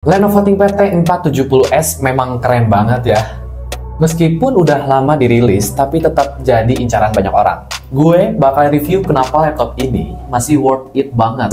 Lenovo ThinkPad T470S memang keren banget ya. Meskipun udah lama dirilis, tapi tetap jadi incaran banyak orang. Gue bakal review kenapa laptop ini masih worth it banget.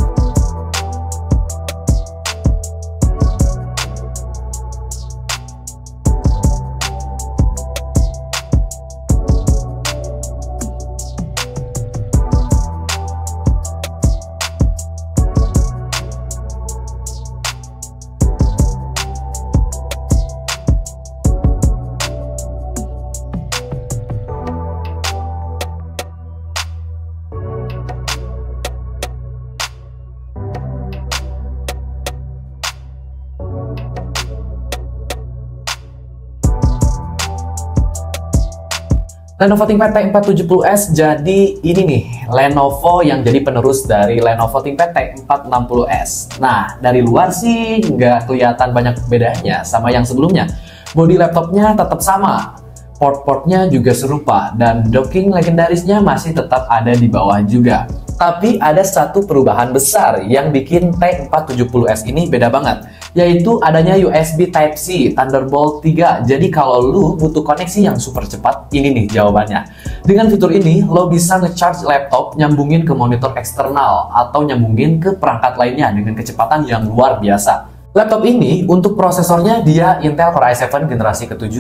Lenovo ThinkPad T470S jadi ini nih, Lenovo yang jadi penerus dari Lenovo ThinkPad T460S. Nah, dari luar sih nggak kelihatan banyak bedanya sama yang sebelumnya. Bodi laptopnya tetap sama, port-portnya juga serupa, dan docking legendarisnya masih tetap ada di bawah juga. Tapi ada satu perubahan besar yang bikin T470S ini beda banget, yaitu adanya USB Type-C Thunderbolt 3. Jadi kalau lu butuh koneksi yang super cepat, ini nih jawabannya. Dengan fitur ini, lo bisa nge-charge laptop nyambungin ke monitor eksternal atau nyambungin ke perangkat lainnya dengan kecepatan yang luar biasa. Laptop ini untuk prosesornya dia Intel Core i7 generasi ke-7,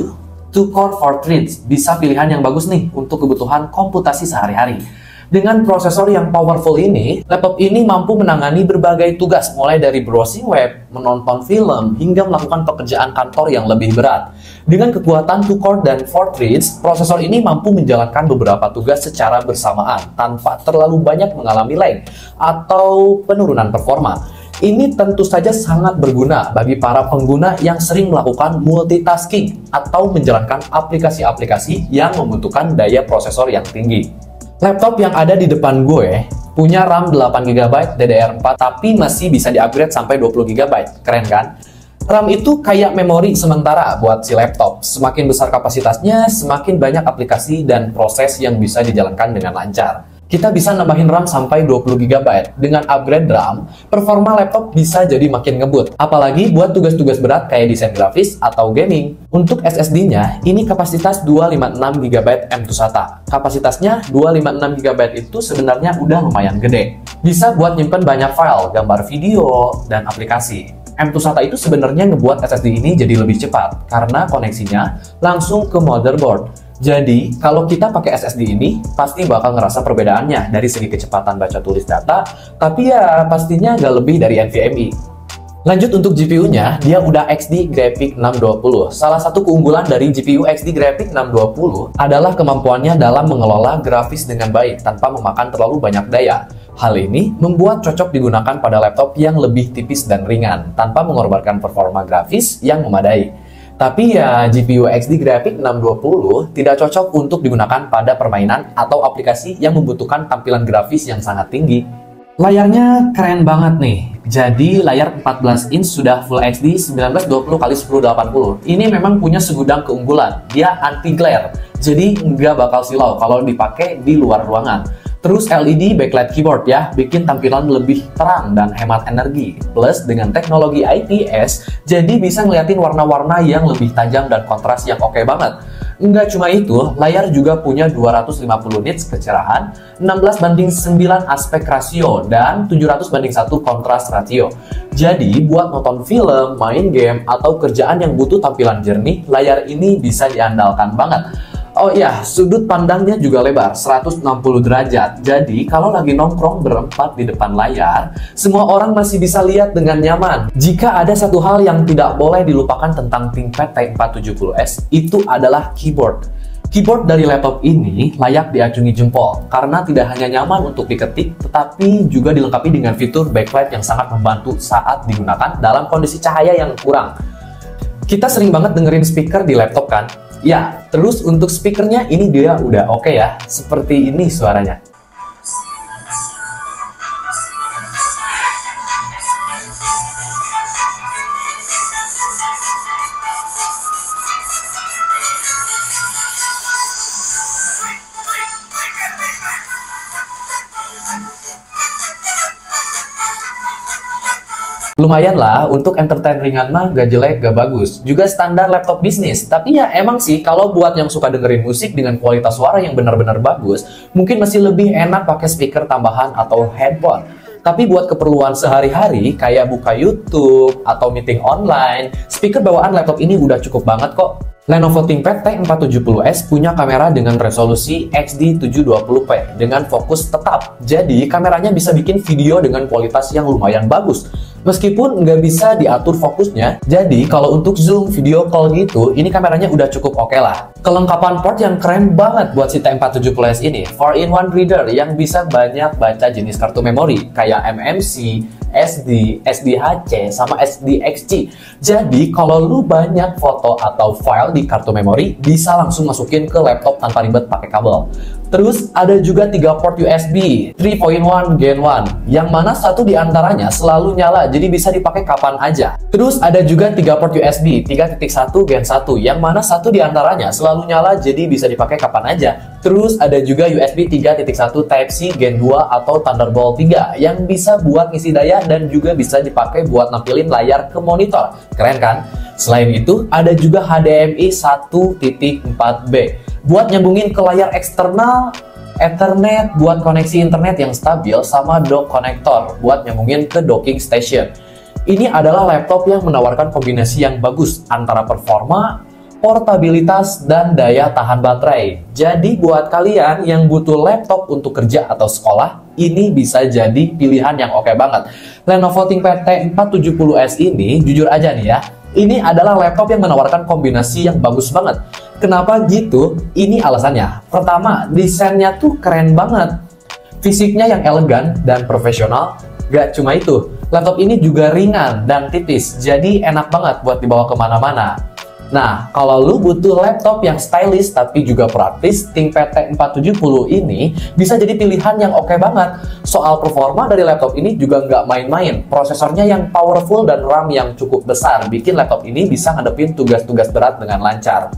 2-core 4 threads, bisa pilihan yang bagus nih untuk kebutuhan komputasi sehari-hari. Dengan prosesor yang powerful ini, laptop ini mampu menangani berbagai tugas, mulai dari browsing web, menonton film, hingga melakukan pekerjaan kantor yang lebih berat. Dengan kekuatan 2-core dan 4 threads, prosesor ini mampu menjalankan beberapa tugas secara bersamaan, tanpa terlalu banyak mengalami lag atau penurunan performa. Ini tentu saja sangat berguna bagi para pengguna yang sering melakukan multitasking atau menjalankan aplikasi-aplikasi yang membutuhkan daya prosesor yang tinggi. Laptop yang ada di depan gue punya RAM 8GB DDR4 tapi masih bisa di-upgrade sampai 20GB. Keren kan? RAM itu kayak memori sementara buat si laptop. Semakin besar kapasitasnya, semakin banyak aplikasi dan proses yang bisa dijalankan dengan lancar. Kita bisa nambahin RAM sampai 20GB. Dengan upgrade RAM, performa laptop bisa jadi makin ngebut. Apalagi buat tugas-tugas berat kayak desain grafis atau gaming. Untuk SSD-nya, ini kapasitas 256GB M2 SATA. Kapasitasnya 256GB itu sebenarnya udah lumayan gede. Bisa buat nyimpen banyak file, gambar video, dan aplikasi. M2 SATA itu sebenarnya ngebuat SSD ini jadi lebih cepat karena koneksinya langsung ke motherboard. Jadi, kalau kita pakai SSD ini, pasti bakal ngerasa perbedaannya dari segi kecepatan baca tulis data, tapi ya pastinya nggak lebih dari NVMe. Lanjut untuk GPU-nya, dia udah XD Graphics 620. Salah satu keunggulan dari GPU XD Graphics 620 adalah kemampuannya dalam mengelola grafis dengan baik tanpa memakan terlalu banyak daya. Hal ini membuat cocok digunakan pada laptop yang lebih tipis dan ringan, tanpa mengorbankan performa grafis yang memadai. Tapi ya, GPU XD Graphics 620 tidak cocok untuk digunakan pada permainan atau aplikasi yang membutuhkan tampilan grafis yang sangat tinggi. Layarnya keren banget nih. Jadi layar 14 inch sudah Full HD 1920x1080. Ini memang punya segudang keunggulan. Dia anti glare, jadi nggak bakal silau kalau dipakai di luar ruangan. Terus LED backlight keyboard ya, bikin tampilan lebih terang dan hemat energi. Plus dengan teknologi IPS, jadi bisa ngeliatin warna-warna yang lebih tajam dan kontras yang oke banget. Nggak cuma itu, layar juga punya 250 nits kecerahan, 16:9 aspek rasio, dan 700:1 kontras ratio. Jadi, buat nonton film, main game, atau kerjaan yang butuh tampilan jernih, layar ini bisa diandalkan banget. Oh iya, sudut pandangnya juga lebar, 160 derajat. Jadi, kalau lagi nongkrong berempat di depan layar, semua orang masih bisa lihat dengan nyaman. Jika ada satu hal yang tidak boleh dilupakan tentang ThinkPad T470S, itu adalah keyboard. Keyboard dari laptop ini layak diacungi jempol, karena tidak hanya nyaman untuk diketik, tetapi juga dilengkapi dengan fitur backlight yang sangat membantu saat digunakan dalam kondisi cahaya yang kurang. Kita sering banget dengerin speaker di laptop kan? Ya, terus untuk speakernya ini dia udah oke ya, seperti ini suaranya. Lumayan lah, untuk entertain ringan mah gak jelek, gak bagus. Juga standar laptop bisnis. Tapi ya emang sih, kalau buat yang suka dengerin musik dengan kualitas suara yang benar-benar bagus, mungkin masih lebih enak pakai speaker tambahan atau headphone. Tapi buat keperluan sehari-hari, kayak buka YouTube atau meeting online, speaker bawaan laptop ini udah cukup banget kok. Lenovo ThinkPad T470S punya kamera dengan resolusi HD 720p dengan fokus tetap. Jadi, kameranya bisa bikin video dengan kualitas yang lumayan bagus. Meskipun nggak bisa diatur fokusnya, jadi kalau untuk zoom video call gitu, ini kameranya udah cukup oke lah. Kelengkapan port yang keren banget buat si T470S ini, 4-in-1 reader yang bisa banyak baca jenis kartu memori, kayak MMC, SD, SDHC, sama SDXC. Jadi, kalau lu banyak foto atau file di kartu memori, bisa langsung masukin ke laptop tanpa ribet pakai kabel. Terus, ada juga 3 port USB, 3.1 Gen 1, yang mana satu di antaranya selalu nyala, jadi bisa dipakai kapan aja. Terus, ada juga 3 port USB, 3.1 Gen 1, yang mana satu di antaranya selalu nyala, jadi bisa dipakai kapan aja. Terus, ada juga USB 3.1 Type-C Gen 2 atau Thunderbolt 3, yang bisa buat ngisi daya dan juga bisa dipakai buat nampilin layar ke monitor. Keren kan? Selain itu, ada juga HDMI 1.4b buat nyambungin ke layar eksternal, Ethernet buat koneksi internet yang stabil, sama dock konektor buat nyambungin ke docking station. Ini adalah laptop yang menawarkan kombinasi yang bagus antara performa, portabilitas, dan daya tahan baterai. Jadi buat kalian yang butuh laptop untuk kerja atau sekolah, ini bisa jadi pilihan yang oke banget. Lenovo ThinkPad T470S ini, jujur aja nih ya, ini adalah laptop yang menawarkan kombinasi yang bagus banget. Kenapa gitu? Ini alasannya. Pertama, desainnya tuh keren banget. Fisiknya yang elegan dan profesional. Gak cuma itu, laptop ini juga ringan dan tipis, jadi enak banget buat dibawa kemana-mana. Nah, kalau lu butuh laptop yang stylish tapi juga praktis, ThinkPad T470 ini bisa jadi pilihan yang oke banget. Soal performa dari laptop ini juga nggak main-main. Prosesornya yang powerful dan RAM yang cukup besar, bikin laptop ini bisa ngadepin tugas-tugas berat dengan lancar.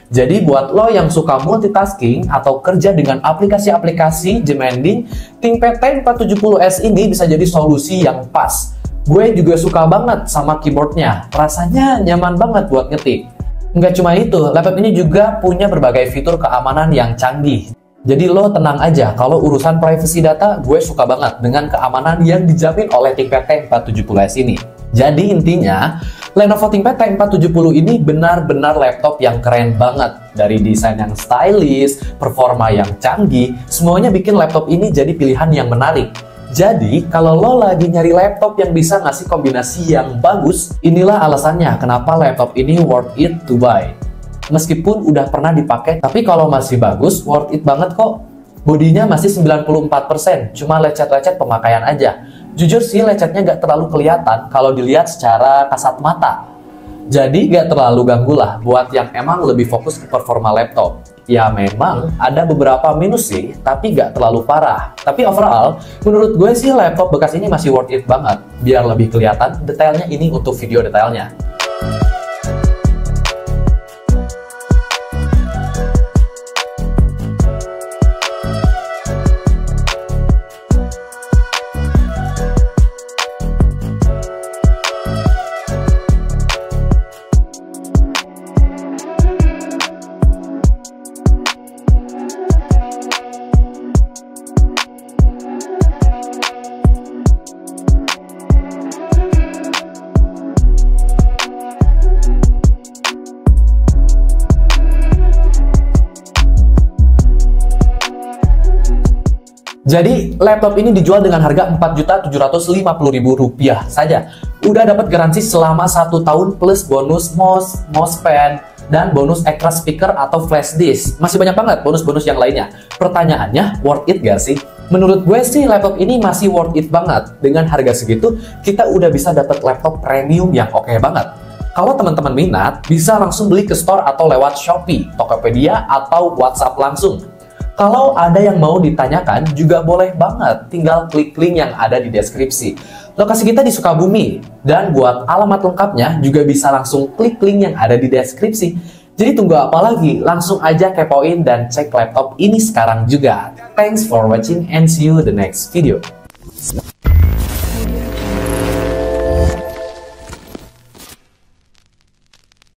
Jadi buat lo yang suka multitasking atau kerja dengan aplikasi-aplikasi demanding, ThinkPad T470S ini bisa jadi solusi yang pas. Gue juga suka banget sama keyboardnya, rasanya nyaman banget buat ngetik. Nggak cuma itu, laptop ini juga punya berbagai fitur keamanan yang canggih. Jadi lo tenang aja, kalau urusan privacy data, gue suka banget dengan keamanan yang dijamin oleh ThinkPad T470S ini. Jadi intinya, Lenovo ThinkPad T470 ini benar-benar laptop yang keren banget. Dari desain yang stylish, performa yang canggih, semuanya bikin laptop ini jadi pilihan yang menarik. Jadi, kalau lo lagi nyari laptop yang bisa ngasih kombinasi yang bagus, inilah alasannya kenapa laptop ini worth it to buy. Meskipun udah pernah dipakai, tapi kalau masih bagus, worth it banget kok. Bodinya masih 94%, cuma lecet-lecet pemakaian aja. Jujur sih, lecetnya nggak terlalu kelihatan kalau dilihat secara kasat mata. Jadi, nggak terlalu ganggu lah buat yang emang lebih fokus ke performa laptop. Ya memang ada beberapa minus sih, tapi nggak terlalu parah. Tapi overall, menurut gue sih laptop bekas ini masih worth it banget. Biar lebih kelihatan detailnya ini untuk video detailnya. Jadi, laptop ini dijual dengan harga Rp4.750.000 saja. Udah dapat garansi selama 1 tahun plus bonus mousepad, dan bonus extra speaker atau flash disk. Masih banyak banget bonus-bonus yang lainnya. Pertanyaannya, worth it gak sih? Menurut gue sih, laptop ini masih worth it banget. Dengan harga segitu, kita udah bisa dapat laptop premium yang oke banget. Kalau teman-teman minat, bisa langsung beli ke store atau lewat Shopee, Tokopedia, atau WhatsApp langsung. Kalau ada yang mau ditanyakan, juga boleh banget. Tinggal klik link yang ada di deskripsi. Lokasi kita di Sukabumi. Dan buat alamat lengkapnya, juga bisa langsung klik link yang ada di deskripsi. Jadi tunggu apa lagi? Langsung aja kepoin dan cek laptop ini sekarang juga. Thanks for watching and see you the next video.